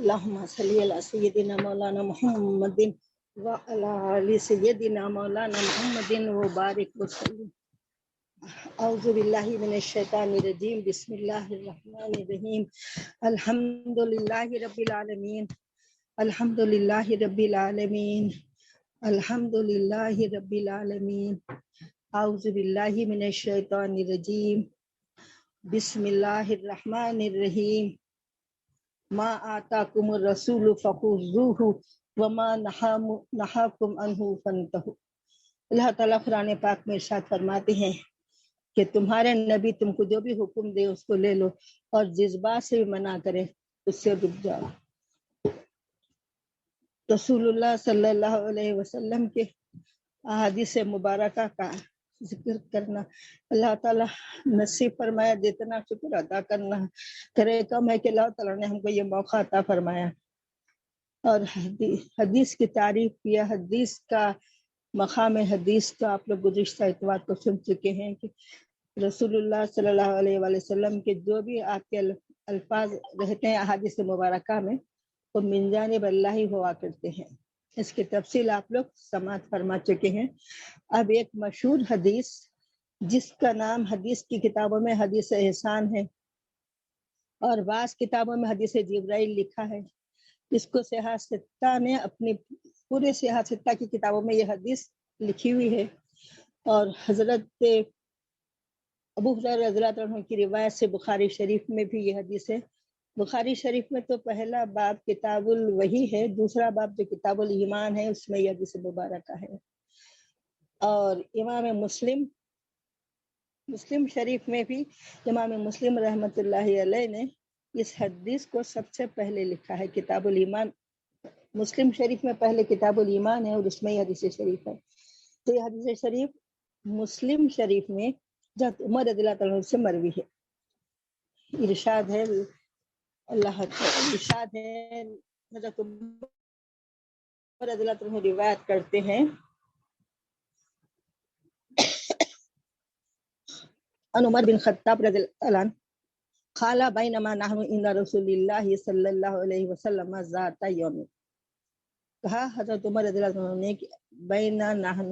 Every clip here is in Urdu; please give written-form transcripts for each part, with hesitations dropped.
اللهم صل على سيدنا مولانا محمد وعلى آل سيدنا مولانا محمد وبارك وسلم. اعوذ باللہ من الشیطان الرجیم. بسم اللہ الرحمن الرحیم. الحمد للہ رب العالمین. الحمد للہ رب العالمین. الحمد للہ رب العالمین. اعوذ باللہ من الشیطان الرجیم. بسم اللہ الرحمن الرحیم. ما آتاکم الرسول فخذوہ وما نہاکم عنہ فانتہوا. اللہ تعالیٰ قرآن پاک میں ارشاد فرماتے ہیں کہ تمہارے نبی تم کو جو بھی حکم دے اس کو لے لو، اور جس بات سے بھی منع کرے اس سے رک جاؤ. رسول اللہ صلی اللہ علیہ وسلم کے احادیث مبارکہ کا ذکر کرنا اللہ تعالیٰ نصیب فرمایا. جتنا شکر ادا کرنا کرے کم ہے کہ اللہ تعالیٰ نے ہم کو یہ موقع عطا فرمایا اور حدیث کی تعریف کیا. حدیث کا مقام حدیث کا آپ لوگ گزشتہ اتوار کو سن چکے ہیں کہ رسول اللہ صلی اللہ علیہ وآلہ وسلم کے جو بھی آپ کے الفاظ رہتے ہیں احادیث مبارکہ میں وہ من جانب اللہ ہی ہوا کرتے ہیں. اس کی تفصیل آپ لوگ سماعت فرما چکے ہیں. اب ایک مشہور حدیث جس کا نام حدیث کی کتابوں میں حدیث احسان ہے اور بعض کتابوں میں حدیث جبرائیل لکھا ہے، جس کو سیاح ستہ نے اپنی پورے سیاح ستہ کی کتابوں میں یہ حدیث لکھی ہوئی ہے. اور حضرت ابو ہریرہ رضی اللہ عنہ کی روایت سے بخاری شریف میں بھی یہ حدیث ہے. بخاری شریف میں تو پہلا باب کتاب الوحی ہے، دوسرا باب جو کتاب الایمان ہے اس میں یہ حدیث مبارکہ ہے. اور امام مسلم شریف میں بھی امام مسلم رحمۃ اللہ علیہ نے اس حدیث کو سب سے پہلے لکھا ہے. کتاب الایمان مسلم شریف میں پہلے کتاب الایمان ہے اور اس میں یہ حدیث شریف ہے. تو یہ حدیث شریف مسلم شریف میں حضرت عمر رضی اللہ عنہ سے مروی ہے. ارشاد ہے حضرت عمر رضی اللہ عنہ روایت کرتے ہیں ان عمر بن خطاب رضی اللہ عنہ قال بینما نحن عند رسول اللہ صلی اللہ علیہ وسلم ذات یوم. کہا حضرت عمر رضی اللہ عنہ نے کہ بینا نحن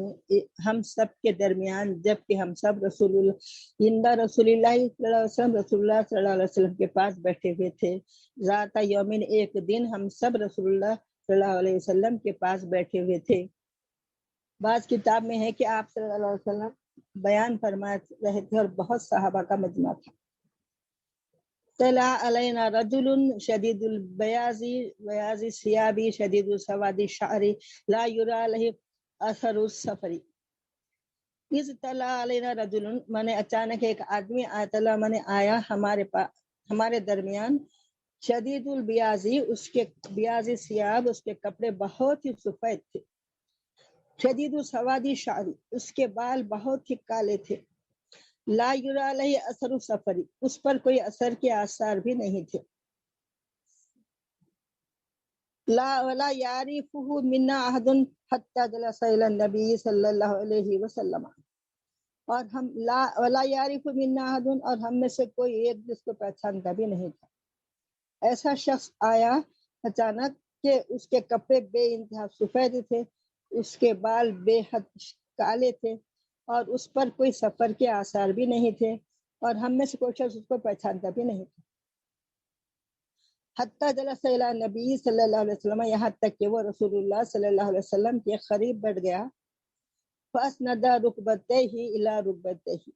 ہم سب کے درمیان، جب کہ ہم سب رسول اللہ صلی اللہ علیہ وسلم رسول اللہ صلی اللہ علیہ وسلم کے پاس بیٹھے ہوئے تھے. ذات یومین ایک دن ہم سب رسول اللہ صلی اللہ علیہ وسلم کے پاس بیٹھے ہوئے تھے. بعض کتاب میں ہے کہ آپ صلی اللہ علیہ وسلم بیان فرما رہے تھے اور بہت صحابہ کا مجمع تھا. طلع علینا رجل شدید البیاض الثیاب شدید سواد الشعر لا یری له اثر السفر. اذ طلع علینا رجل مانے اچانک ایک آدمی آیا ہمارے درمیان. شدید البیاض اس کے بیاض ثیاب اس کے کپڑے بہت ہی سفید تھے. شدید سواد الشعر اس کے بال بہت ہی کالے تھے. لا یری علیہ اثر السفر اس پر کوئی اثر کے آثار بھی نہیں تھے. لا ولا یعرفہ منا احد حتی جلس الی النبی صلی اللہ علیہ وسلم. اور ہم ولا یعرف منا احد اور ہم میں سے کوئی ایک جس کو پہچانتا بھی نہیں تھا. ایسا شخص آیا اچانک کہ اس کے کپڑے بے انتہا سفید تھے، اس کے بال بے حد کالے تھے اور اس پر کوئی سفر کے آثار بھی نہیں تھے، اور ہم میں سے کوئی شخص اس کو پہچانتا بھی نہیں تھا. حتی جلس الی نبی صلی اللہ علیہ وسلم یہاں تک کہ وہ رسول اللہ صلی اللہ علیہ وسلم کے قریب بیٹھ گیا. فاسند رکبتیہ الی رکبتیہ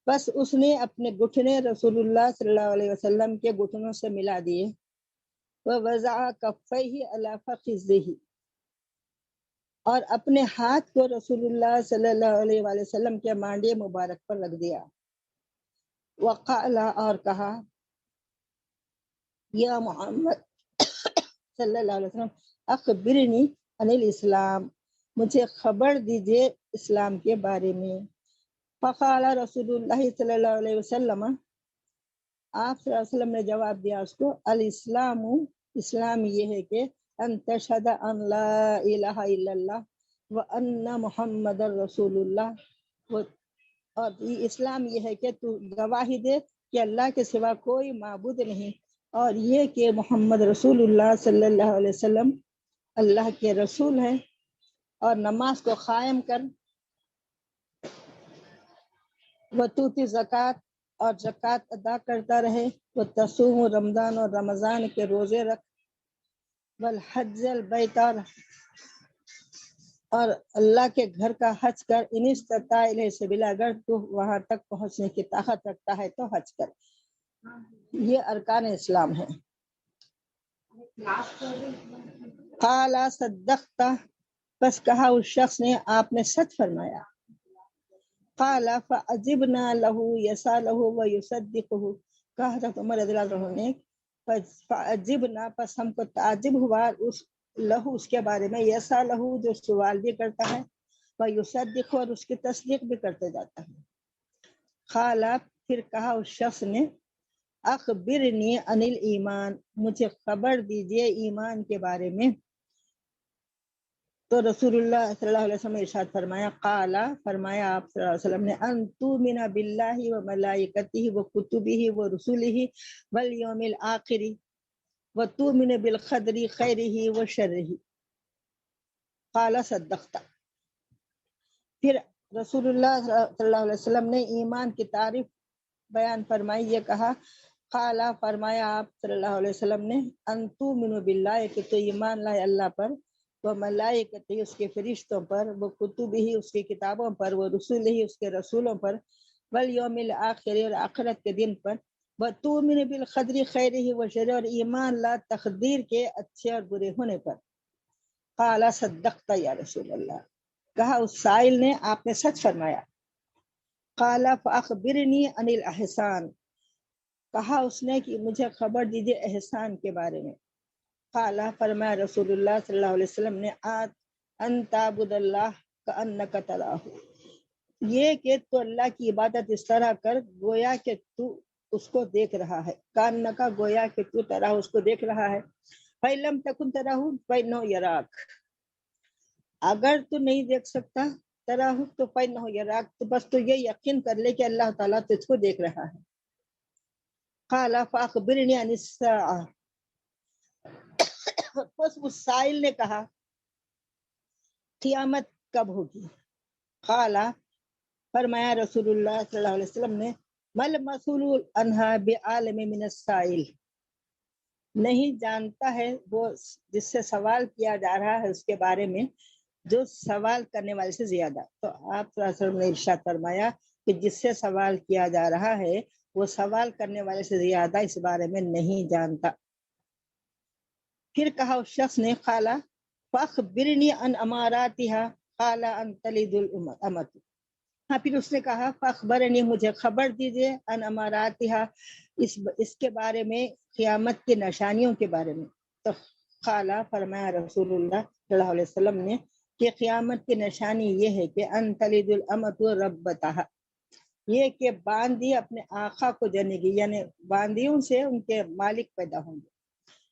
بس اس نے اپنے گھٹنے رسول اللہ صلی اللہ علیہ وسلم کے گھٹنوں سے ملا دیے. ووضع کفیہ علی فخذیہ اور اپنے ہاتھ کو رسول اللہ صلی اللہ علیہ وآلہ وسلم کے مانڈے مبارک پر رکھ دیا. وقال اور کہا یا محمد صلی اللہ علیہ وسلم اخبرنی عن الاسلام مجھے خبر دیجئے اسلام کے بارے میں. فقال رسول اللہ صلی اللہ علیہ وسلم آپ صلی اللہ علیہ وسلم نے جواب دیا اس کو الاسلام اسلام یہ ہے کہ ان تشہد ان لا الہ الا اللہ وان محمد رسول اللہ. اور اسلام یہ ہے کہ تو گواہی دے کہ اللہ کے سوا کوئی معبود نہیں اور یہ کہ محمد رسول اللہ صلی اللہ علیہ وسلم اللہ کے رسول ہے، اور نماز کو قائم کر، وتوتی زکوٰۃ اور زکوٰۃ ادا کرتا رہے، وتصوم رمضان اور رمضان کے روزے رکھ، والحج البیت اور اللہ کے گھر کا حج کر، ان استطاع الیہ سبیلا اگر تو وہاں تک پہنچنے کی طاقت رکھتا ہے تو حج کر۔ یہ ارکان اسلام ہے۔ قال صدقت، بس کہا اس شخص نے آپ نے سچ فرمایا۔ قال فعجبنا له يسأله ويصدقه، کہا حضرت عمر رضی اللہ عنہ نے فعجبنا، پس ہم کو تعجب ہوا لہو اس کے بارے میں، یسألہ جو سوال بھی کرتا ہے، ویصدق اور اس کی تصدیق بھی کرتے جاتا ہے۔ قال پھر کہا اس شخص نے اخبرنی عن الایمان، مجھے خبر دیجئے ایمان کے بارے میں۔ تو رسول اللہ صلی اللہ علیہ وسلم نے ارشاد فرمایا، قال فرمایا آپ صلی اللہ علیہ وسلم نے، ان تؤمن باللہ وملائکتہ وکتبہ ورسلہ والیوم الآخر وتؤمن بالقدر خیرہ وشرہ۔ قال صدقت، پھر رسول اللہ صلی اللہ علیہ وسلم نے ایمان کی تعریف بیان فرمائی، یہ کہا، قال فرمایا آپ صلی اللہ علیہ وسلم نے، ان تؤمن باللہ کہ تو ایمان لائے اللہ پر، وہ ملائکتہ اس کے فرشتوں پر، وہ کتب ہی اس کی کتابوں پر، وہ رسول ہی اس کے رسولوں پر، والیوم الآخر اور آخرت کے دن پر، وتؤمن بالقدر خیرہ وشرہ اور ایمان لا تقدیر کے اچھے اور برے ہونے پر۔ قال صدقت یا رسول اللہ، کہا اس سائل نے آپ نے سچ فرمایا۔ قال فاخبرنی عن الاحسان، کہا اس نے کہ مجھے خبر دیجیے احسان کے بارے میں۔ قال فرمایا رسول اللہ صلی اللہ علیہ وسلم نے، ان تعبد اللہ کأنک تراہ، یہ کہ تو اللہ کی عبادت اس طرح کر گویا کہ تو اس کو دیکھ رہا ہے، کأنک گویا کہ تو تراہ اس کو دیکھ رہا ہے، فإن لم تکن تراہ فإنہ یراک، اگر تو نہیں دیکھ سکتا تراہ تو فإنہ یراک، تو بس تو یہ یقین کر لے کہ اللہ تعالیٰ تجھ کو دیکھ رہا ہے۔ قال فاخبرنی عن الساعہ، بس اس سائل نے کہا قیامت کب ہوگی؟ قال فرمایا رسول اللہ صلی اللہ علیہ وسلم نے، مل مسئول عنہا بعالم من السائل، نہیں جانتا ہے وہ جس سے سوال کیا جا رہا ہے اس کے بارے میں جو سوال کرنے والے سے زیادہ۔ تو آپ صلی اللہ علیہ وسلم نے ارشاد فرمایا کہ جس سے سوال کیا جا رہا ہے وہ سوال کرنے والے سے زیادہ اس بارے میں نہیں جانتا۔ پھر کہا اس شخص نے، قال فاخبرنی عن اماراتها، قال ان تلد الامۃ، ہاں پھر اس نے کہا فاخبرنی مجھے خبر دیجیے، عن اماراتها اس کے بارے میں، قیامت کی نشانیوں کے بارے میں۔ تو قال فرمایا رسول اللہ صلی اللہ علیہ وسلم نے کہ قیامت کی نشانی یہ ہے کہ ان تلد الامۃ ربتها، یہ کہ باندی اپنے آقا کو جنے گی، یعنی باندیوں سے ان کے مالک پیدا ہوں گے،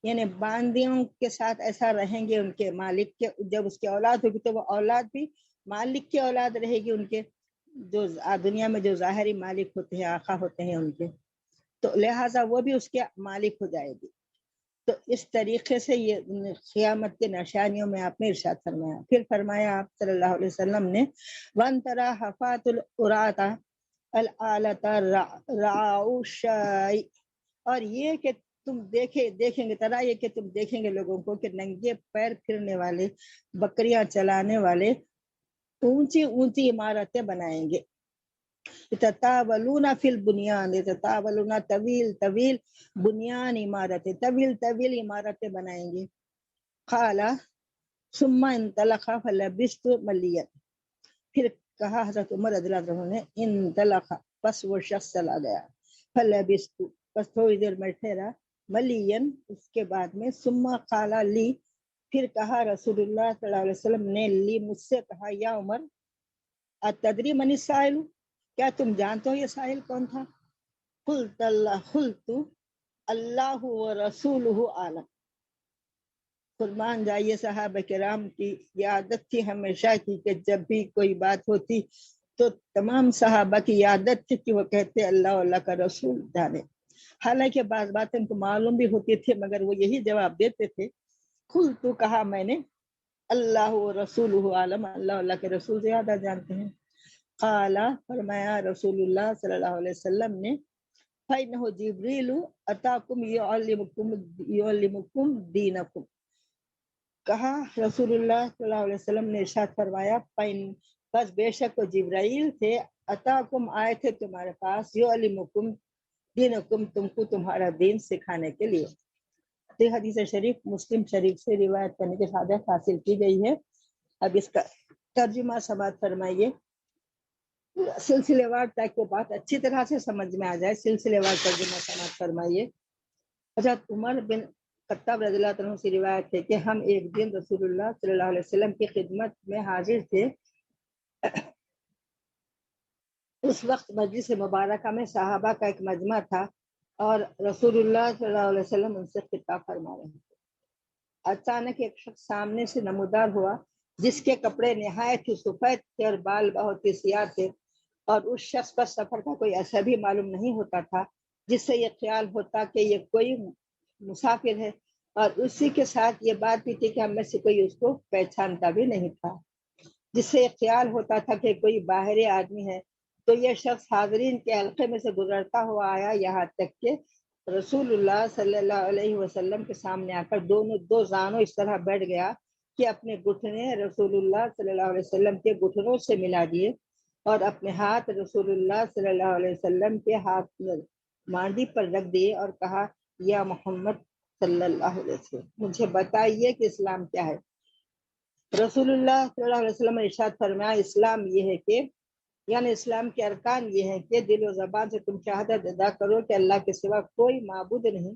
یعنی باندیوں کے ساتھ ایسا رہیں گے ان کے مالک کے، جب اس کی اولاد ہوگی تو وہ اولاد بھی مالک کی اولاد رہے گی، ان کے جو دنیا میں جو ظاہری مالک ہوتے ہیں، آقا ہوتے ہیں ان کے، تو لہٰذا وہ بھی اس کے مالک ہو جائے گی۔ تو اس طریقے سے یہ قیامت کے نشانیوں میں آپ نے ارشاد فرمایا۔ پھر فرمایا آپ صلی اللہ علیہ وسلم نے، وَأَن تَرَى حَفَاةُ الْعُرَاةَ الْآلَةَ رَعَاءُ الشَّاءِ، اور یہ کہ تم دیکھیں گے، طرح یہ کہ تم دیکھیں گے لوگوں کو کہ ننگے پیر پھرنے والے، بکریاں چلانے والے اونچی اونچی عمارتیں بنائیں گے، یتطاولون فی البنیان، یتطاولون طویل بنیان عمارتیں، طویل عمارتیں بنائیں گے۔ قال ثم انطلق فلبثت ملیا، پھر کہا حضرت عمر رضی اللہ عنہ نے، انطلق بس وہ شخص چلا گیا، فلبثت بس تھوڑی دیر میں ٹھہرا، ملین اس کے بعد میں، ثم قال لی پھر کہا رسول اللہ صلی اللہ علیہ وسلم نے لی مجھ سے کہا، یا عمر اتدری من السائل، کیا تم جانتے ہو یہ سائل کون تھا؟ قلت اللہ ورسولہ اعلم، قربان جائیے صحابہ کرام کی یہ عادت تھی ہمیشہ کی کہ جب بھی کوئی بات ہوتی تو تمام صحابہ کی عادت تھی کہ وہ کہتے اللہ کا رسول جانے۔ حالانکہ بعض باتیں ان کو معلوم بھی ہوتی تھی مگر وہ یہی جواب دیتے تھے، قل تو کہا میں نے، اللہ و رسول عالم، اللہ کے رسول زیادہ جانتے ہیں۔ قال فرمایا رسول اللہ صلی اللہ علیہ وسلم نے، فإنه جبریل اتاکم یعلمکم دینکم، کہا رسول اللہ صلی اللہ علیہ وسلم نے ارشاد فرمایا، بس بے شک وہ جبرائیل تھے، اتاکم آئے تھے تمہارے پاس، یعلمکم دینکم، تم کو تمہارا دین سکھانے کے لیے۔ یہ حدیث شریف مسلم شریف سے روایت کرنے کے سعادت حاصل کی گئی ہے۔ اب اس کا ترجمہ سماعت فرمائیے سلسلے وار، تاکہ بات اچھی طرح سے سمجھ میں آ جائے، سلسلے وار ترجمہ سماعت فرمائیے۔ حضرت عمر بن خطاب رضی اللہ عنہ سے روایت ہے کہ ہم ایک دن رسول اللہ صلی اللہ علیہ وسلم کی خدمت میں حاضر تھے۔ اس وقت مجلس مبارکہ میں صحابہ کا ایک مجمع تھا اور رسول اللہ صلی اللہ علیہ وسلم ان سے خطاب فرما رہے تھے۔ اچانک ایک شخص سامنے سے نمودار ہوا جس کے کپڑے نہایت ہی سفید تھے اور بال بہت ہی سیاہ تھے، اور اس شخص پر سفر کا کوئی اثر بھی معلوم نہیں ہوتا تھا، جس سے یہ خیال ہوتا کہ یہ کوئی مسافر ہے، اور اسی کے ساتھ یہ بات بھی تھی کہ ہم میں سے کوئی اس کو پہچانتا بھی نہیں تھا، جس سے یہ خیال ہوتا تھا کہ کوئی باہری آدمی ہے۔ تو یہ شخص حاضرین کے حلقے میں سے گزرتا ہوا آیا، یہاں تک کہ رسول اللہ صلی اللہ علیہ وسلم کے سامنے آ کر دو زانوں اس طرح بیٹھ گیا کہ اپنے گھٹنے رسول اللہ صلی اللہ علیہ وسلم کے گھٹنوں سے ملا دیے، اور اپنے ہاتھ رسول اللہ صلی اللہ علیہ وسلم کے ہاتھ مانڈی پر رکھ دیے اور کہا، یا محمد صلی اللہ علیہ وسلم، مجھے بتائیے کہ اسلام کیا ہے۔ رسول اللہ صلی اللہ علیہ وسلم نے ارشاد فرمایا، اسلام یہ ہے کہ، یعنی اسلام کے ارکان یہ ہے کہ دل و زبان سے تم شہادت ادا کرو کہ اللہ کے سوا کوئی معبود نہیں،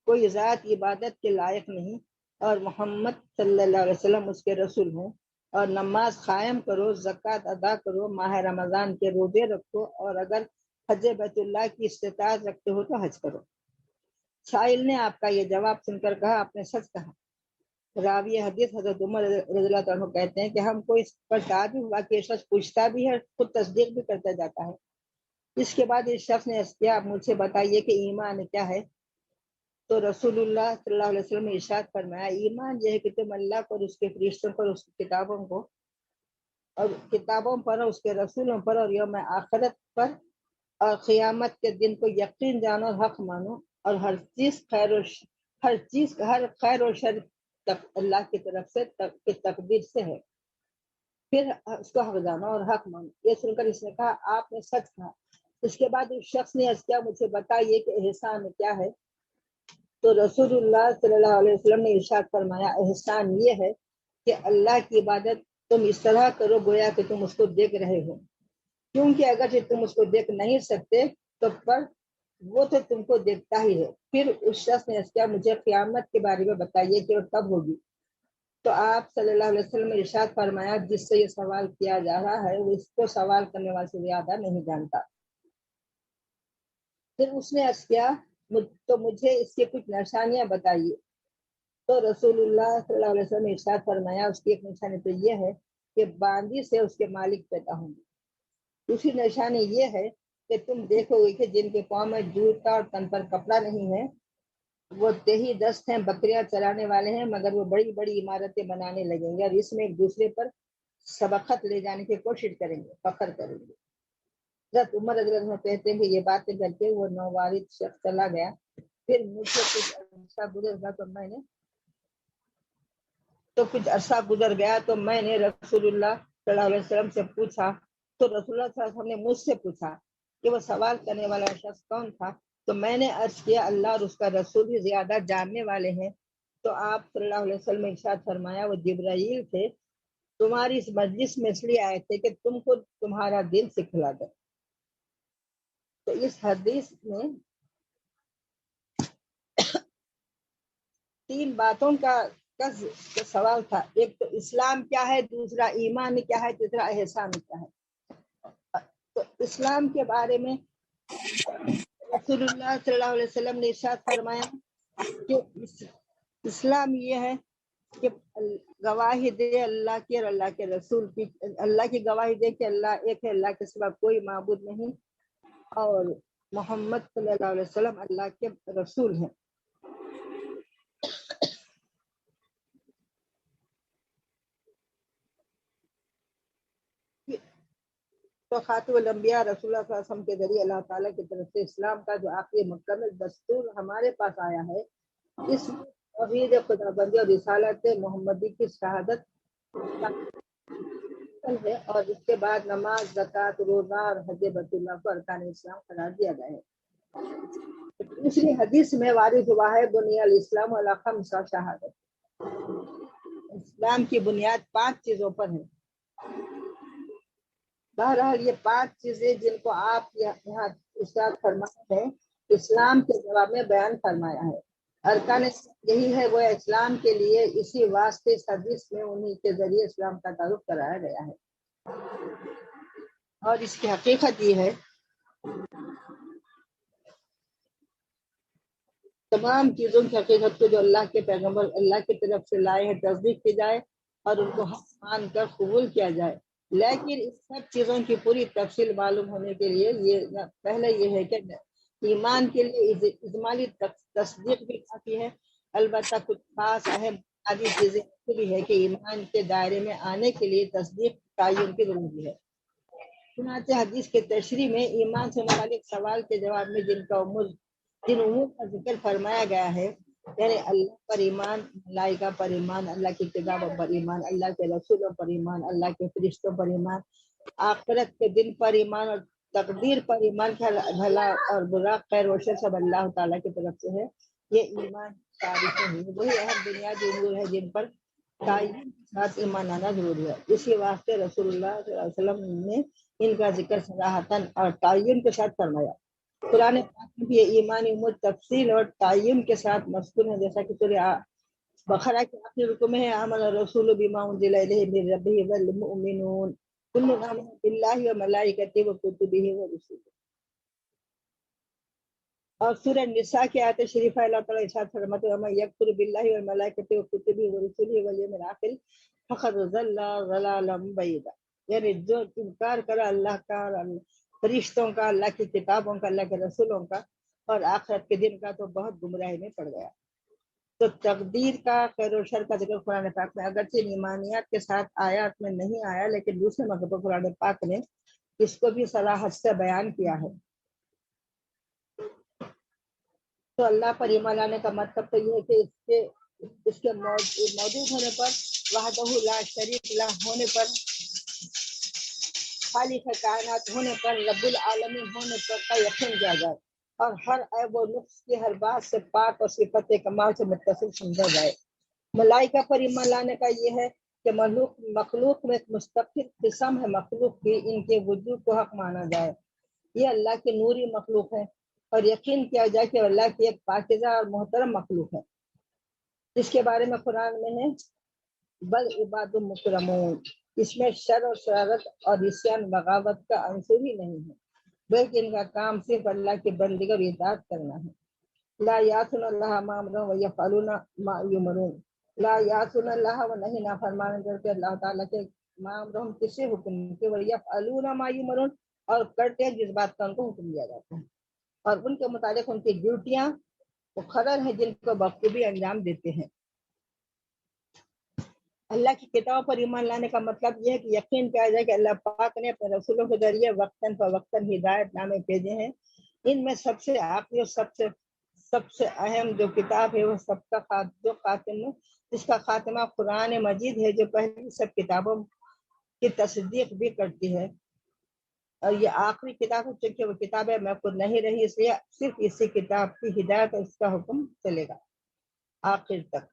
کوئی ذات عبادت کے لائق نہیں، اور محمد صلی اللہ علیہ وسلم اس کے رسول ہیں، اور نماز قائم کرو، زکوٰۃ ادا کرو، ماہ رمضان کے روزے رکھو، اور اگر حج بیت اللہ کی استطاعت رکھتے ہو تو حج کرو۔ سائل نے آپ کا یہ جواب سن کر کہا، آپ نے سچ کہا۔ راوی حدیث حضرت عمر رضی اللہ عنہ کہتے ہیں کہ ہم کو اس پر تعجب ہوا کہ یہ شخص پوچھتا بھی ہے، خود تصدیق بھی کرتا جاتا ہے۔ اس کے بعد اس شخص نے عرض کیا، مجھے بتائیے کہ ایمان کیا ہے؟ تو رسول اللہ صلی اللہ علیہ وسلم نے ارشاد فرمایا، ایمان یہ ہے کہ تم اللہ پر، اس کے فرشتوں پر، اس کی کتابوں پر اور اس کے رسولوں پر اور یوم آخرت پر اور قیامت کے دن کو یقین جانو اور حق مانو، اور ہر خیر و شر اللہ کی طرف سے تقدیر سے ہے، پھر اس کو حق جانو اور حق مانو۔ یہ سن کر اس نے کہا، آپ نے سچ کہا۔ اس کے بعد اس شخص نے عرض کیا، مجھے بتائیے کہ احسان کیا ہے؟ تو رسول اللہ صلی اللہ علیہ وسلم نے ارشاد فرمایا، احسان یہ ہے کہ اللہ کی عبادت تم اس طرح کرو گویا کہ تم اس کو دیکھ رہے ہو، کیونکہ اگر تم اس کو دیکھ نہیں سکتے تو پر وہ تو تم کو دیکھتا ہی ہے۔ پھر اس شخص نے عرض کیا، مجھے قیامت کے بارے میں بتائیے کہ وہ کب ہوگی؟ تو آپ صلی اللہ علیہ وسلم نے ارشاد فرمایا، جس سے یہ سوال کیا جا رہا ہے وہ اس کو سوال کرنے والے سے زیادہ نہیں جانتا۔ پھر اس نے عرض کیا، تو مجھے اس کی کچھ نشانیاں بتائیے۔ تو رسول اللہ صلی اللہ علیہ وسلم نے ارشاد فرمایا، اس کی ایک نشانی تو یہ ہے کہ باندی سے اس کے مالک پیدا ہوں گے۔ دوسری نشانی یہ ہے کہ تم دیکھو گے کہ جن کے پاؤں میں جوتا اور تن پر کپڑا نہیں ہے وہ دیہی دست ہیں، بکریاں چرانے والے ہیں، مگر وہ بڑی بڑی عمارتیں بنانے لگیں گے اور اس میں ایک دوسرے پر سبقت لے جانے کی کوشش کریں گے، فخر کریں گے۔ حضرت عمر رضی اللہ عنہ کہتے ہیں کہ یہ باتیں کر کے وہ نووارد شخص چلا گیا۔ پھر مجھ سے کچھ عرصہ گزر گیا تو میں نے رسول اللہ صلی اللہ علیہ وسلم سے پوچھا، تو رسول اللہ صلی اللہ علیہ وسلم نے مجھ سے پوچھا کہ وہ سوال کرنے والا شخص کون تھا؟ تو میں نے عرض کیا، اللہ اور اس کا رسول ہی زیادہ جاننے والے ہیں۔ تو آپ صلی اللہ علیہ وسلم نے ارشاد فرمایا، وہ جبرائیل تھے، تمہاری اس مجلس میں اس لیے آئے تھے کہ تم کو تمہارا دل سکھلا دے۔ تو اس حدیث میں 3 باتوں کا سوال تھا، ایک تو اسلام کیا ہے، دوسرا ایمان کیا ہے، تیسرا احسان کیا ہے۔ تو اسلام کے بارے میں رسول اللہ صلی اللہ علیہ وسلم نے ارشاد فرمایا کہ اسلام یہ ہے کہ گواہی دے اللہ کی اور اللہ کے رسول کی، اللہ کی گواہی دے کہ اللہ ایک ہے، اللہ کے سوا کوئی معبود نہیں، اور محمد صلی اللہ علیہ وسلم اللہ کے رسول ہیں۔ تو خاتم الانبیاء رسول اللہ صلی اللہ علیہ وسلم کے ذریعے اللہ تعالیٰ کی طرف سے اسلام کا جو آخری مکمل دستور ہمارے پاس آیا ہے، اس میں توحید خدا بندی اور رسالت محمدی کی شہادت ہے، اور اس کے بعد نماز، زکوٰۃ، روزہ اور حج بیت اللہ کو ارکان اسلام قرار دیا گیا ہے۔ دوسری حدیث میں وارد ہوا ہے بنی الاسلام علی خمس شہادت، اسلام کی بنیاد 5 چیزوں پر ہے۔ بہرحال یہ 5 چیزیں جن کو آپ یہاں ارشاد فرمایا ہے، اسلام کے جواب میں بیان فرمایا ہے۔ ارکان یہی ہے، وہ اسلام کے لیے اسی واسطے اس حدیث میں انہی کے ذریعے اسلام کا تعارف کرایا گیا ہے۔ اور اس کی حقیقت یہ ہے، تمام چیزوں کی حقیقت کو جو اللہ کے پیغمبر اللہ کی طرف سے لائے ہیں تصدیق کی جائے اور ان کو حق مان کر قبول کیا جائے۔ لیکن اس سب چیزوں کی پوری تفصیل معلوم ہونے کے لیے پہلے یہ ہے کہ ایمان کے لیے اجمالی تصدیق بھی کافی ہے، البتہ کچھ خاص اہم بنیادی چیزیں بھی ہے کہ ایمان کے دائرے میں آنے کے لیے تصدیق تعین کی ضروری ہے۔ چنانچہ حدیث کے تشریح میں ایمان سے متعلق سوال کے جواب میں جن امور کا ذکر فرمایا گیا ہے، یعنی اللہ پر ایمان، ملائکہ پر ایمان، اللہ کی کتابوں پر ایمان، اللہ کے رسولوں پر ایمان، اللہ کے فرشتوں پر ایمان، آخرت کے دن پر ایمان اور تقدیر پر ایمان، بھلا اور برا، خیر و شر سب اللہ تعالیٰ کی طرف سے ہے، یہ ایمان تعریفیں ہیں، وہی اہم بنیادی امور ہے جن پر تعین کے ساتھ ایمان آنا ضروری ہے۔ اسی واسطے رسول اللہ صلی اللہ علیہ وسلم نے ان کا ذکر صراحتاً اور تعین کے ساتھ فرمایا۔ قرآن پاک میں بھی ایمانی امور تفصیل اور تعین کے ساتھ مذکور ہے، جیسا کہ سورہ بقرہ کے آخری رکوع میں ہے، آمن الرسول بما انزل الیہ من ربہ والمؤمنون کل آمن باللہ وملائکتہ وکتبہ ورسلہ۔ اور سورہ نساء کی آیت شریفہ اللہ تعالیٰ ارشاد فرماتے ہیں، ومن یکفر باللہ وملائکتہ وکتبہ ورسلہ والیوم الآخر فقد ضل ضلالا بعیدا، یعنی جو انکار کرا اللہ کا، فرشتوں کا، اللہ کی کتابوں کا، اللہ کے رسولوں کا اور آخرت کے دن کا، تو بہت گمراہی میں پڑ گیا۔ تو تقدیر کا، خیر و شر کا ذکر قرآن پاک میں اگرچہ ایمانیات کے ساتھ آیات میں نہیں آیا، لیکن دوسرے موقع پر قرآن پاک نے اس کو بھی صراحت سے بیان کیا ہے۔ تو اللہ پر ایمان لانے کا مطلب تو یہ ہے کہ اس کے موجود ہونے پر، وحدہ لا شریک لہ ہونے پر، خالق کائنات ہونے پر، رب العالمین ہونے پر کا یقین کیا جائے، اور ہر عیب و نقص کی ہر بات سے پاک اور صفت کمال سے متصل سمجھا جائے۔ ملائکہ پر ایمان لانے کا یہ ہے کہ مخلوق میں ایک مستقل قسم ہے مخلوق کی، ان کے وجود کو حق مانا جائے، یہ اللہ کی نوری مخلوق ہے، اور یقین کیا جائے کہ اللہ کی ایک پاکیزہ اور محترم مخلوق ہے، اس کے بارے میں قرآن میں ہے بل عباد مکرمون، اس میں شر اور شرارت اور عصیان بغاوت کا عنصر ہی نہیں ہے، بلکہ ان کا کام صرف اللہ کی بندگی اور اطاعت کرنا ہے۔ لا یعصون اللہ ما امرهم ویفعلون ما یؤمرون، لا یعصون اللہ، و نہیں نافرمانی کرتے اللہ تعالیٰ کے، ما امرهم کسی حکم کے، ویفعلون ما یؤمرون، اور کرتے ہیں جس بات کا ان کو حکم دیا جاتا ہے، اور ان کے متعلق ان کی ڈیوٹیاں مقرر ہیں جن کو بخوبی انجام دیتے ہیں۔ اللہ کی کتاب پر ایمان لانے کا مطلب یہ ہے کہ یقین کیا جائے کہ اللہ پاک نے اپنے رسولوں کے ذریعے وقتاً فوقتاً ہدایت نامے بھیجے ہیں، ان میں سب سے آخری اور سب سے اہم جو کتاب ہے وہ سب کا جو خاتمہ، جس کا خاتمہ قرآن مجید ہے، جو پہلی سب کتابوں کی تصدیق بھی کرتی ہے، اور یہ آخری کتاب ہے چونکہ وہ کتاب محفوظ نہیں رہی، اس لیے صرف اسی کتاب کی ہدایت اور اس کا حکم چلے گا آخر تک۔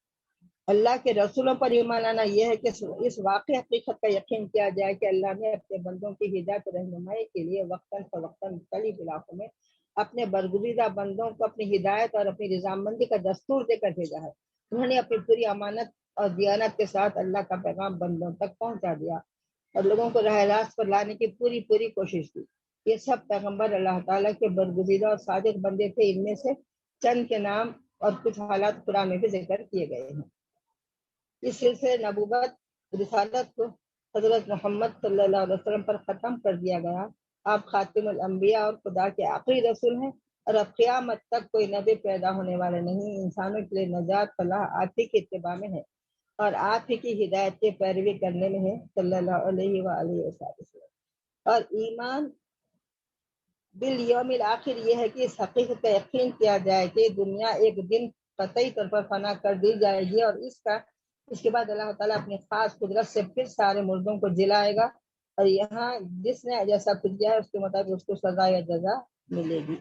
اللہ کے رسولوں پر ایمان لانا یہ ہے کہ اس واقعی حقیقت کا یقین کیا جائے کہ اللہ نے اپنے بندوں کی ہدایت اور رہنمائی کے لیے وقتاً فوقتاً مختلف علاقوں میں اپنے برگزیدہ بندوں کو اپنی ہدایت اور اپنی رضامندی کا دستور دے کر بھیجا ہے۔ انہوں نے اپنی پوری امانت اور دیانت کے ساتھ اللہ کا پیغام بندوں تک پہنچا دیا اور لوگوں کو راہ راست پر لانے کی پوری کوشش کی۔ یہ سب پیغمبر اللہ تعالیٰ کے برگزیدہ اور صادق بندے تھے، ان میں سے چند کے نام اور کچھ حالات قرآن میں بھی ذکر کیے گئے ہیں۔ اس سلسلے نبوت رسالت کو حضرت محمد صلی اللہ علیہ وسلم پر ختم کر دیا گیا، آپ خاتم الانبیاء اور خدا کے آخری رسول ہیں، اور اب قیامت تک کوئی نبی پیدا ہونے والا نہیں۔ انسانوں کے لیے نجات فلاح آپ ہی کی اتباع میں ہے اور آپ ہی کی ہدایت کی پیروی کرنے میں ہے، صلی اللہ علیہ وآلہ وسلم۔ اور ایمان بالیوم الآخر یہ ہے کہ اس حقیقت کا یقین کیا جائے کہ دنیا ایک دن قطعی طور پر فنا کر دی جائے گی، اور اس کے بعد اللہ تعالیٰ اپنی خاص قدرت سے پھر سارے مردوں کو جلائے گا، اور یہاں جس نے جیسا کچھ کیا ہے اس کے مطابق اس کو سزا یا جزا ملے گی۔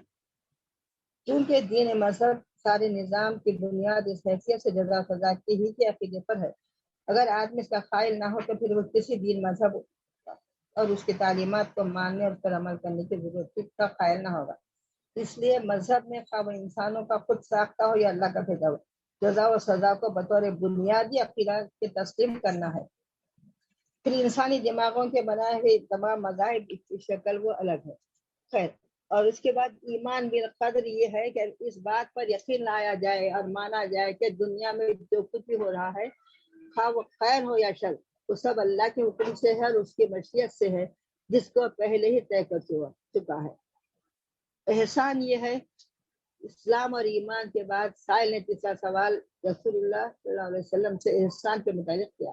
کیونکہ دین مذہب سارے نظام کی بنیاد اس حیثیت سے جزا سزا کی ہی کے عقیدے پر ہے۔ اگر آدمی اس کا قائل نہ ہو تو پھر وہ کسی دین مذہب اور اس کی تعلیمات کو ماننے اور پر عمل کرنے کی ضرورت کا قائل نہ ہوگا۔ اس لیے مذہب میں خواہ انسانوں کا خود ساختہ ہو یا اللہ کا بھیجا ہو، جزا و سزا کو بطور بنیادی عقیدہ کے تسلیم کرنا ہے۔ پھر انسانی دماغوں کے بنائے ہوئے تمام مذاہب کی شکل وہ الگ ہے۔ خیر، اور اس کے بعد ایمان بالقدر یہ ہے کہ اس بات پر یقین لایا جائے اور مانا جائے کہ دنیا میں جو کچھ بھی ہو رہا ہے، خواہ وہ خیر ہو یا شر، وہ سب اللہ کے حکم سے ہے اور اس کی مشیت سے ہے، جس کو پہلے ہی طے کر چکا ہے۔ احسان یہ ہے۔ اسلام اور ایمان کے بعد سائل نے تیسرا سوال رسول اللہ صلی اللہ علیہ وسلم سے احسان کے متعلق کیا۔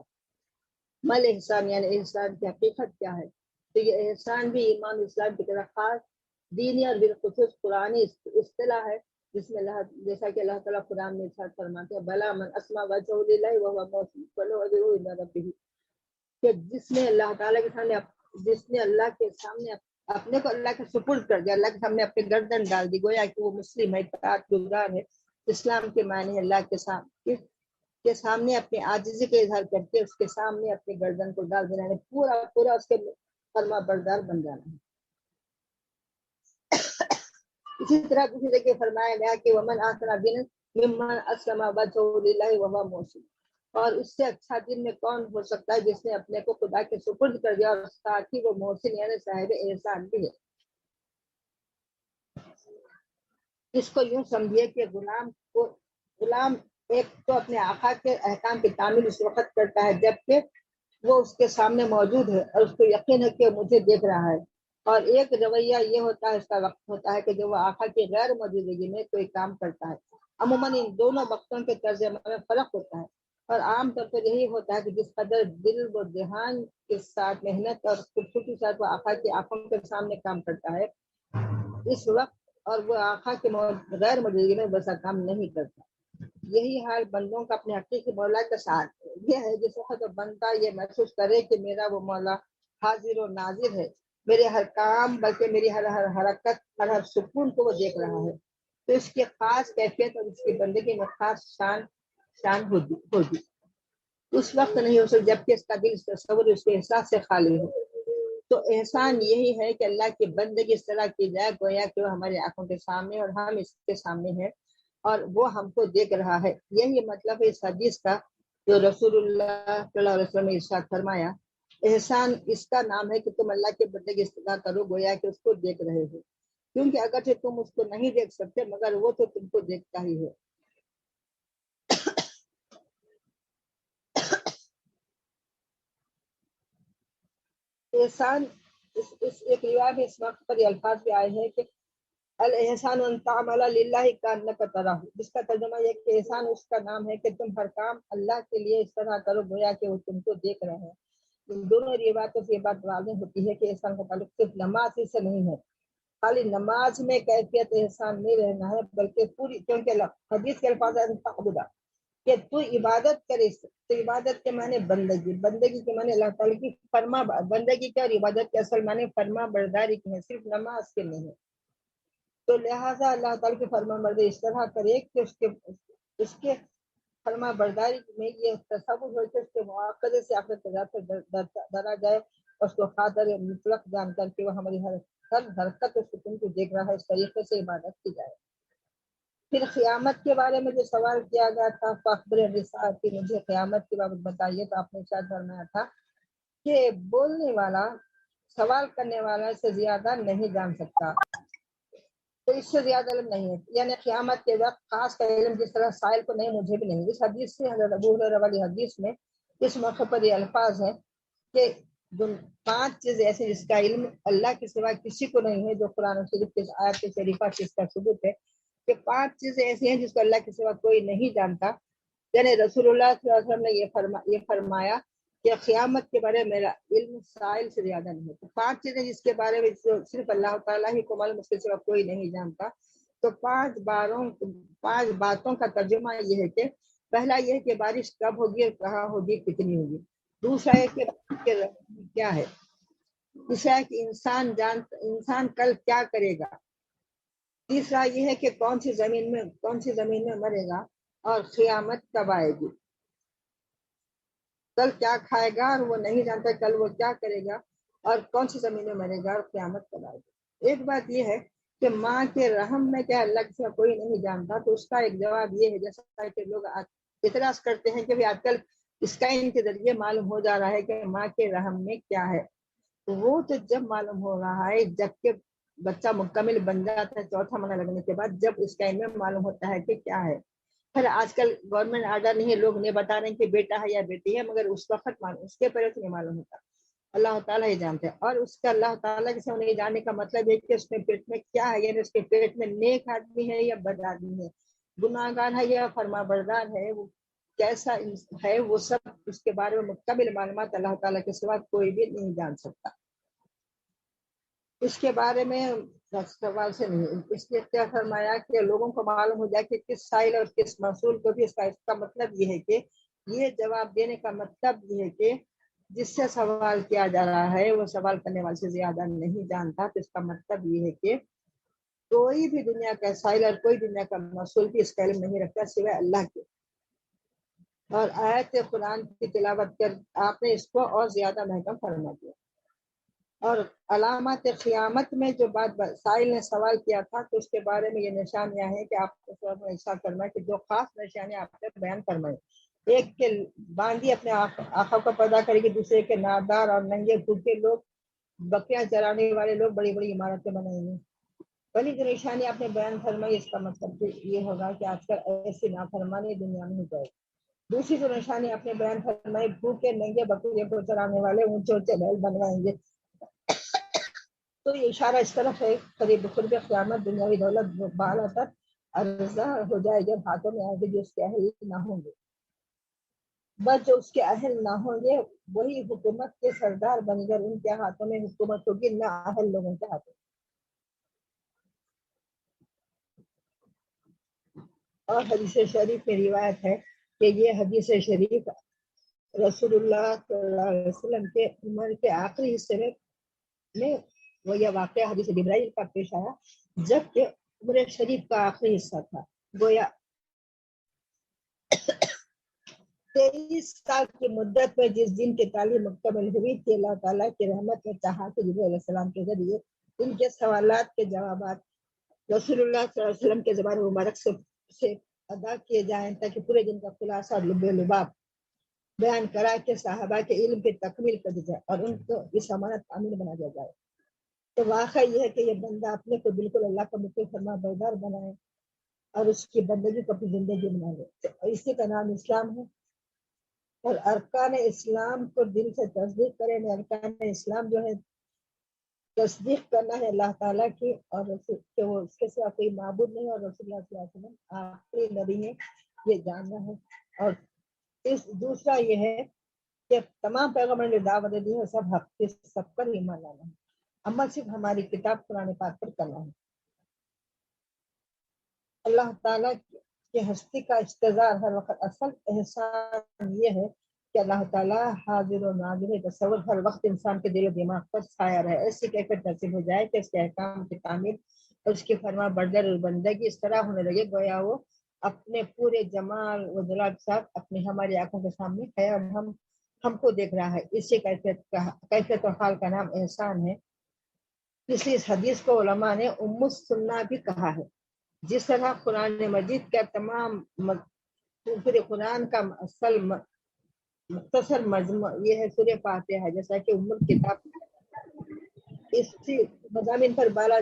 مل احسان یعنی احسان کی حقیقت کیا ہے؟ تو یہ احسان بھی ایمان اسلام کی طرح خاص دینی اور بالخصوص قرآنی اصطلاح ہے، جس میں جیسا کہ اللہ تعالیٰ قرآن میں ارشاد فرماتے ہیں بلا من اسما وجہ للہ وهو محسن فله اجره عند ربه، کہ جس نے اللہ تعالیٰ کے سامنے اپنے کو اللہ کے سپرد کر دیا، اللہ کے سامنے اپنی گردن ڈال دی، گویا کہ وہ مسلم ہے، اطاعت گزار ہے۔ اسلام کے معنی اللہ کے سامنے اپنی عاجزی کا اظہار کر کے اس کے سامنے اپنی گردن کو ڈال دینا ہے، پورا اس کے فرما بردار بن جانا ہے۔ اسی طرح دوسری جگہ فرمایا گیا کہ ومن احسن دینا ممن اسلم وجهه لله وهو محسن، اور اس سے اچھا دین میں کون ہو سکتا ہے جس نے اپنے کو خدا کے سپرد کر دیا اور ساتھ ہی وہ محسن یعنی صاحب احسان بھی ہے۔ اس کو یوں سمجھیے کہ غلام ایک تو اپنے آقا کے احکام کی تعمیل اس وقت کرتا ہے جبکہ وہ اس کے سامنے موجود ہے اور اس کو یقین ہے کہ مجھے دیکھ رہا ہے، اور ایک رویہ یہ ہوتا ہے، اس کا وقت ہوتا ہے کہ جو وہ آقا کی غیر موجودگی میں کوئی کام کرتا ہے۔ عموماً ان دونوں وقتوں کے طرز عمل میں فرق ہوتا ہے، اور عام طور پر یہی ہوتا ہے کہ جس قدر دل و ذہن کے ساتھ محنت اور خودکشی کے ساتھ وہ آقا کی آنکھوں کے سامنے کام کرتا ہے اس وقت، اور وہ آقا کے غیر موجودگی میں ویسا کام نہیں کرتا۔ یہی حال بندوں کا اپنے حقیقی مولا کے ساتھ یہ ہے، جس وقت بندہ یہ محسوس کرے کہ میرا وہ مولا حاضر و ناظر ہے، میرے ہر کام بلکہ میری ہر حرکت، ہر سکون کو وہ دیکھ رہا ہے، تو اس کی خاص کیفیت اور اس کی بندگی میں خاص شان ہوگی۔ اس وقت نہیں ہو سکتا جبکہ اس کا دل اس تصور اس کے احساس سے خالی ہو۔ تو احسان یہی ہے کہ اللہ کی بندگی اس طرح کی جائے گویا کہ وہ ہماری آنکھوں کے سامنے اور ہم اس کے سامنے ہیں اور وہ ہم کو دیکھ رہا ہے۔ یہی مطلب ہے اس حدیث کا جو رسول اللہ صلی اللہ علیہ وسلم نے ارشاد فرمایا، احسان اس کا نام ہے کہ تم اللہ کی بندگی اس طرح کرو گویا کہ اس کو دیکھ رہے ہو، کیونکہ اگرچہ تم اس کو نہیں دیکھ سکتے مگر وہ تو تم کو دیکھتا ہی ہے۔ احسان اس ایک روایت میں اس وقت پر یہ الفاظ بھی آئے ہیں کہ الاحسان ان تعمل للہ کانک تراہ، جس کا ترجمہ یہ کہ احسان اس کا نام ہے کہ تم ہر کام اللہ کے لیے اس طرح کرو گویا کہ وہ تم کو دیکھ رہے ہیں۔ ان دونوں روایتوں سے یہ بات واضح ہوتی ہے کہ احسان کا تعلق صرف نماز ہی سے نہیں ہے، خالی نماز میں کیفیت احسان نہیں رہنا ہے بلکہ پوری، کیونکہ حدیث کے الفاظ ہیں کہ تو عبادت کرے، تو عبادت کے معنی بندگی کے معنی اللہ تعالیٰ کی بندگی کے اور عبادت کے اصل معنی فرما برداری کے ہیں، صرف نماز کے نہیں ہے۔ تو لہٰذا اللہ تعالیٰ کی فرما برداری اس طرح کرے کہ اس کے فرما برداری میں یہ تصور ہو کہ اس کے مواقع سے آخرت ڈرا جائے اور اس کو خاطر مطلق جان کر کے وہ ہماری ہر حرکت اور سکون کو دیکھ رہا ہے، اس طریقے سے عبادت کی جائے۔ پھر قیامت کے بارے میں جو سوال کیا گیا تھا، فخبر الرسالہ کہ مجھے قیامت کے بارے میں بتائیے، تو آپ نے شاید فرمایا تھا کہ بولنے والا سوال کرنے والا سے زیادہ نہیں جان سکتا، تو اس سے زیادہ علم نہیں ہے، یعنی قیامت کے وقت خاص کا علم جس طرح سائل کو نہیں مجھے بھی نہیں۔ اس حدیث سے حضرت ابو ہریرہ والی حدیث میں اس موقع پر یہ الفاظ ہیں کہ پانچ چیزیں ایسے جس کا علم اللہ کے سوا کسی کو نہیں ہے، جو قرآن شریف کے آیات شریفہ سے اس کا ثبوت ہے کہ پانچ چیزیں ایسی ہیں جس کو اللہ کے سوا کوئی نہیں جانتا. یعنی رسول اللہ صلی اللہ علیہ وسلم نے یہ فرمایا کہ قیامت کے بارے میں میرا علم سائل سے زیادہ نہیں ہے. تو پانچ چیزیں جس کے بارے میں صرف اللہ تعالیٰ ہی کو معلوم، اس کے سوا کوئی نہیں جانتا. تو پانچ باتوں کا ترجمہ یہ ہے کہ پہلا یہ ہے کہ بارش کب ہوگی، کہاں ہوگی، کتنی ہوگی. دوسرا ہے کہ کیا ہے. تیسرا ہے کہ انسان کل کیا کرے گا. تیسرا یہ ہے کہ کون سی زمین میں مرے گا، اور قیامت کب آئے گی. کل کیا کھائے گا اور وہ نہیں جانتا کل وہ کیا کرے گا، اور کون سی زمین میں مرے گا، اور قیامت کب آئے گی. ایک بات یہ ہے کہ ماں کے رحم میں کیا اللہ سے کوئی نہیں جانتا. تو اس کا ایک جواب یہ ہے، جیسا کہ لوگ اعتراض کرتے ہیں کہ آج کل اسکین کے ذریعے معلوم ہو جا رہا ہے کہ ماں کے رحم میں کیا ہے. وہ تو جب معلوم ہو رہا ہے جب کہ بچہ مکمل بن جاتا ہے، چوتھا مہینہ لگنے کے بعد، جب اسکین میں معلوم ہوتا ہے کہ کیا ہے. پھر آج کل گورنمنٹ آرڈر نہیں ہے، لوگ نہیں بتا رہے ہیں کہ بیٹا ہے یا بیٹی ہے، مگر اس وقت اس کے پہلے سے نہیں معلوم ہوتا. اللہ تعالیٰ ہی جانتے ہیں. اور اس کا اللہ تعالیٰ کے نہیں جاننے کا مطلب ہے کہ اس کے پیٹ میں کیا ہے. یعنی اس کے پیٹ میں نیک آدمی ہے یا بد آدمی ہے، گناہ گار ہے یا فرما بردار ہے، وہ کیسا ہے، وہ سب اس کے بارے میں مکمل معلومات اللہ تعالیٰ کے سوا کوئی بھی نہیں جان سکتا. اس کے بارے میں سوال سے نہیں. اس لیے کیا فرمایا کہ لوگوں کو معلوم ہو جائے کہ کس سائل اور کس مسئول کو بھی. اس کا مطلب یہ ہے کہ یہ جواب دینے کا مطلب یہ ہے کہ جس سے سوال کیا جا رہا ہے وہ سوال کرنے والے سے زیادہ نہیں جانتا. تو اس کا مطلب یہ ہے کہ کوئی بھی دنیا کا سائل اور کوئی دنیا کا مسئول بھی اس کا علم نہیں رکھتا سوائے اللہ کے. اور آیت قرآن کی تلاوت کر آپ نے اس کو اور زیادہ محکم فرما دیا. اور علامات قیامت میں جو بات سائل نے سوال کیا تھا، تو اس کے بارے میں یہ نشانیاں ہیں کہ آپ کو ارشاد فرمائے کہ جو خاص نشانیاں آپ نے بیان فرمائے. ایک کے باندھی اپنے آنکھوں کو پیدا کرے گی، دوسرے کے نادار اور ننگے بھوکے لوگ، بکریاں چرانے والے لوگ بڑی بڑی عمارتیں بنائیں گے. پہلی جو نشانی آپ نے بیان فرمائی، اس کا مطلب یہ ہوگا کہ آج کل ایسی نافرمانی دنیا میں ہو جائے. دوسری جو نشانی آپ نے بیان فرمائی، بھوکے ننگے بکریوں کو چرانے والے اونچے اونچے محل بنوائیں گے. تو یہ اشارہ اس طرف ہے قریب قرب قیامت دنیاوی دولت بالا تک عرضہ ہو جائے جب ہاتھوں میں آئے گے جو اس کے اہل نہ ہوں گے. بس جو اس کے اہل نہ ہوں گے وہی حکومت کے سردار بن کر ان کے ہاتھوں میں حکومت ہوگی، نہ اہل لوگوں کے ہاتھوں. اور حدیث شریف میں روایت ہے کہ یہ حدیث شریف رسول اللہ صلی اللہ علیہ وسلم کے عمر کے آخری حصے میں وہ یہ واقعہ حدیث جبرائیل کا پیش آیا جب کہ عمر شریف کا آخری حصہ تھا. گویا 23 سال کی مدت میں جس دن کی تعلیم مکمل ہوئی تھی، اللہ تعالیٰ کی رحمت نے چاہا کہ جبرائیل علیہ السلام کے ذریعے ان کے سوالات کے جوابات رسول اللہ صلی اللہ علیہ وسلم کے زبان مبارک سے ادا کیے جائیں، تاکہ پورے دن کا خلاصہ اور لب لباب بیان کرا کے صحابہ کے علم کی تکمیل کر دی جائے اور ان کو اس امانت امین بنا دیا جائے. تو واقعہ یہ ہے کہ یہ بندہ اپنے کو بالکل اللہ کا مطیع فرما بردار بنائے اور اس کی بندگی کو اپنی زندگی بنا لے. اسی کا نام اسلام ہے. اور ارکان اسلام کو دل سے تصدیق کریں. ارکان اسلام جو ہے تصدیق کرنا ہے اللہ تعالیٰ کی اور کہ وہ اس کے سوا کوئی معبود نہیں، اور رسول اللہ صلی اللہ علیہ وسلم آخری نبی ہے، یہ جاننا ہے. اور دوسرا یہ ہے کہ تمام پیغمبروں نے دعوت دی ہے، سب حق کے سب پر ایمان لانا ہے. عمل صرف ہماری کتاب قرآن پاک پر کرنا ہے. اللہ تعالیٰ کی ہستی کا استظہار ہر وقت. اصل احسان یہ ہے کہ اللہ تعالیٰ حاضر و ناظر تصور ہر وقت انسان کے دل و دماغ پر چھایا رہے. ایسی کیفیت نصیب ہو جائے کہ اس کے احکام کی تعمیر اور اس کی فرما برداری اور بندگی اس طرح ہونے لگے گویا وہ اپنے پورے جمال و جلال کے ساتھ اپنی ہماری آنکھوں کے سامنے ہے اور ہم کو دیکھ رہا ہے. اسی کیفیت و حال کا نام احسان ہے. اس لیے اس حدیث کو علماء نے ام السنہ بھی کہا ہے. جس طرح قرآن مجید کا تمام پورے قرآن کا اصل مختصر مجموع یہ ہے سورہ فاتحہ، جیسا کہ ام الکتاب اسی مضامین پر بالا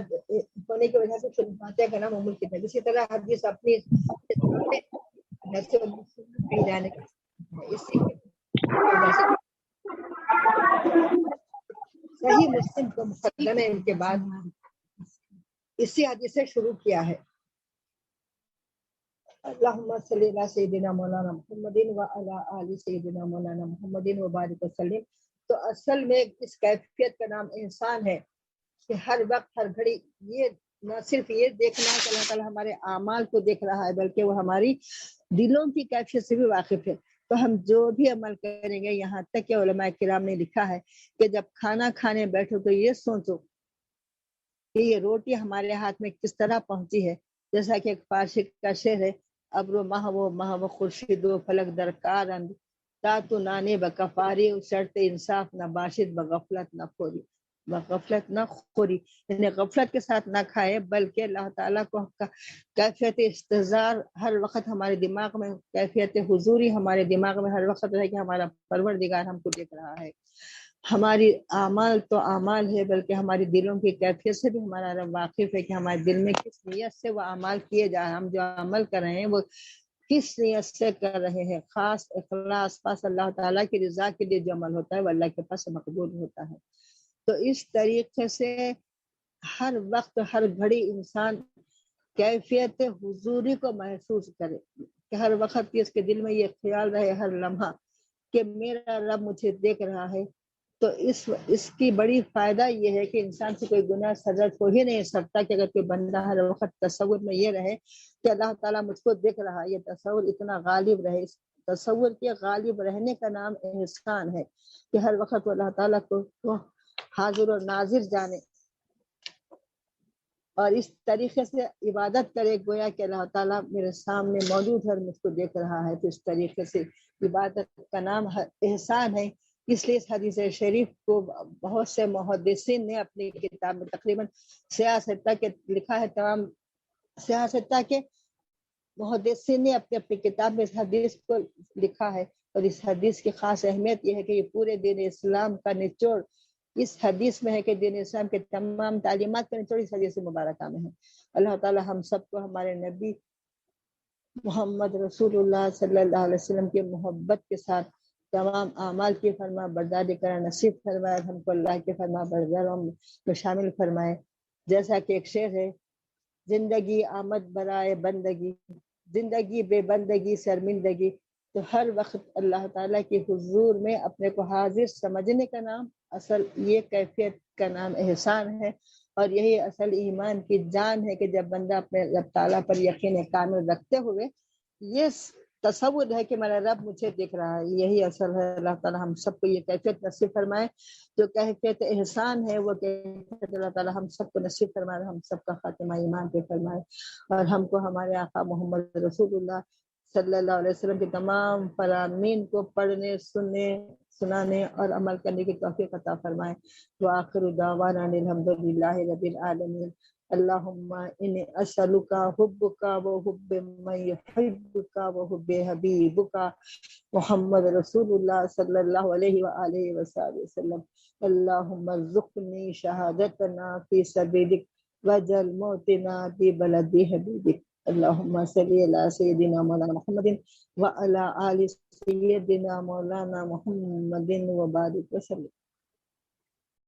ہونے کی وجہ سے سورہ فاتحہ کا نام ام الکتاب. اسی طرح حدیث اپنی جانے کا اسی صحیح مسلم کو مقدمے ان کے بعد اسی حدیث سے شروع کیا ہے. اللہم صلی علی سیدنا مولانا محمد وعلی آل سیدنا مولانا محمد وبارک وسلم. تو اصل میں اس کیفیت کا نام احسان ہے کہ ہر وقت ہر گھڑی یہ نہ صرف یہ دیکھنا ہے کہ اللہ تعالیٰ ہمارے اعمال کو دیکھ رہا ہے، بلکہ وہ ہماری دلوں کی کیفیت سے بھی واقف ہے. تو ہم جو بھی عمل کریں گے، یہاں تک کہ علماء کرام نے لکھا ہے کہ جب کھانا کھانے بیٹھو تو یہ سوچو کہ یہ روٹی ہمارے ہاتھ میں کس طرح پہنچی ہے. جیسا کہ ایک فارسی کا شعر ہے، ابر و ماہ و خورشید و فلک درکار اند تا تو نانے بکفاری شرط انصاف نہ باشد بغفلت نہ خوری. بغفلت نہ خوری یعنی غفلت کے ساتھ نہ کھائے، بلکہ اللہ تعالیٰ کو کیفیت استحضار ہر وقت ہمارے دماغ میں، کیفیت حضوری ہمارے دماغ میں ہر وقت رہے کہ ہمارا پروردگار ہم کو دیکھ رہا ہے. ہماری اعمال تو اعمال ہے، بلکہ ہماری دلوں کی کیفیت سے بھی ہمارا رب واقف ہے کہ ہمارے دل میں کس نیت سے وہ اعمال کیے جا رہے ہیں. ہم جو عمل کر رہے ہیں وہ کس نیت سے کر رہے ہیں. خاص اخلاص پاس اللہ تعالیٰ کی رضا کے لیے جو عمل ہوتا ہے وہ اللہ کے پاس مقبول ہوتا ہے. تو اس طریقے سے ہر وقت ہر گھڑی انسان کیفیت حضوری کو محسوس کرے کہ ہر وقت اس کے دل میں یہ خیال رہے ہر لمحہ کہ میرا رب مجھے دیکھ رہا ہے. تو اس کی بڑی فائدہ یہ ہے کہ انسان سے کوئی گناہ سرزد ہو ہی نہیں سکتا کہ اگر کوئی بندہ ہر وقت تصور میں یہ رہے کہ اللہ تعالیٰ مجھ کو دیکھ رہا ہے. یہ تصور اتنا غالب رہے. اس تصور کے غالب رہنے کا نام احسان ہے کہ ہر وقت وہ اللہ تعالیٰ کو حاضر اور ناظر جانے اور اس طریقے سے عبادت کرے گویا کہ اللہ تعالیٰ میرے سامنے موجود ہے اور مجھ کو دیکھ رہا ہے. تو اس طریقے سے عبادت کا نام احسان ہے. اس لیے اس حدیث شریف کو بہت سے محدثین نے اپنی کتاب میں تقریباً سیاستہ کے لکھا ہے. تمام سیاستہ کے محدثین نے اپنی اپنی کتاب میں اس حدیث کو لکھا ہے. اور اس حدیث کی خاص اہمیت یہ ہے کہ یہ پورے دین اسلام کا نچوڑ اس حدیث میں ہے کہ دین اسلام کے تمام تعلیمات کا نچوڑ اس حدیث مبارکہ میں ہے. اللہ تعالی ہم سب کو ہمارے نبی محمد رسول اللہ صلی اللہ علیہ وسلم کی محبت کے ساتھ تمام اعمال کی فرما برداری کرنا نصیب فرمائے. ہم کو اللہ کے فرما برداروں میں شامل فرمائے. جیسا کہ ایک شعر ہے، زندگی آمد برائے بندگی، زندگی بے بندگی شرمندگی. تو ہر وقت اللہ تعالیٰ کی حضور میں اپنے کو حاضر سمجھنے کا نام اصل یہ کیفیت کا نام احسان ہے. اور یہی اصل ایمان کی جان ہے کہ جب بندہ اپنے رب تعالیٰ پر یقین کامل رکھتے ہوئے یہ تصور ہے کہ میرا رب مجھے دیکھ رہا ہے، یہی اصل ہے. اللہ تعالیٰ ہم سب کو یہ کیفیت نصیب فرمائے. جو کیفیت احسان ہے وہ کیفیت اللہ تعالیٰ ہم سب کو نصیب فرمائے. ہم سب کا خاتمہ ایمان پہ فرمائے اور ہم کو ہمارے آقا محمد رسول اللہ صلی اللہ علیہ وسلم کے تمام فرامین کو پڑھنے، سننے، سنانے اور عمل کرنے کی توفیق عطا فرمائے. وآخر دعوانا الحمدللہ رب العالمین. اللہم انی اسألک حبک وحب من یحبک وحب حبیبک محمد رسول اللہ صلی اللہ علیہ وآلہ وسلم وسلم. اللہم ارزقنی شہادتنا فی سبیلک وجل موتنا فی بلد حبیبک. اللہم صلی علی سیدنا مولانا محمد وعلی آل سیدنا مولانا محمد وبارک وسلم.